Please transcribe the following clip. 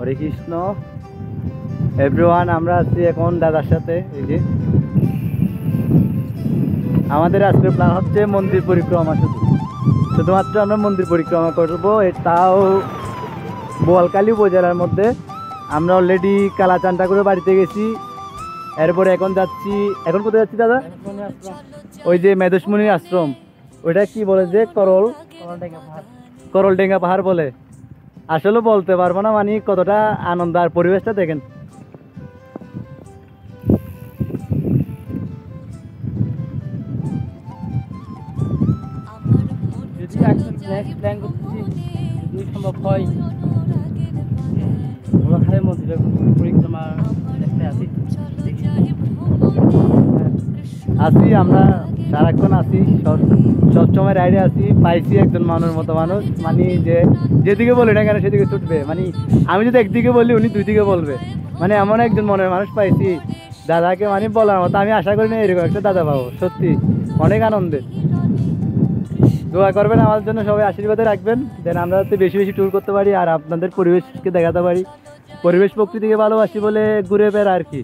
হরে Krishna everyone, আমরা আছি এখন দাদার সাথে। এই যে আমাদের আজকের প্ল্যান হচ্ছে মন্দির পরিক্রমা, শুধুমাত্র আমরা মন্দির পরিক্রমা করবো, তাও বোয়ালখালী উপজেলার মধ্যে। আমরা অলরেডি কালাচান ঠাকুরের বাড়িতে গেছি, এরপরে এখন যাচ্ছি। এখন কোথায় যাচ্ছি দাদা? ওই যে মেদোসমণির আশ্রম, ওইটা কি বলে যে করলডেঙ্গা পাহাড় বলে। আসলে বলতে পারবো না, মানে কতটা আনন্দ আর পরিবেশটা দেখেন। সম্ভব হয় আছি আমরা, সারাক্ষণ আছি, সবসময় রাইডে আছি। পাইছি একজন মানুষের মতো মানুষ, মানে যেদিকে বলি না কেন সেদিকে ছুটবে। মানে আমি যদি একদিকে বলি উনি দুই দিকে বলবে, মানে এমন একজন মনের মানুষ পাইছি দাদাকে, মানে বলার মতো। আমি আশা করি না এরকম একটা দাদা পাবো, সত্যি অনেক আনন্দের। দোয়া করবেন আমাদের জন্য, সবাই আশীর্বাদে রাখবেন, যেন আমরা যাতে বেশি বেশি ট্যুর করতে পারি আর আপনাদের পরিবেশকে দেখাতে পারি। পরিবেশ প্রকৃতিকে ভালোবাসি বলে ঘুরে বেড়া আর কি।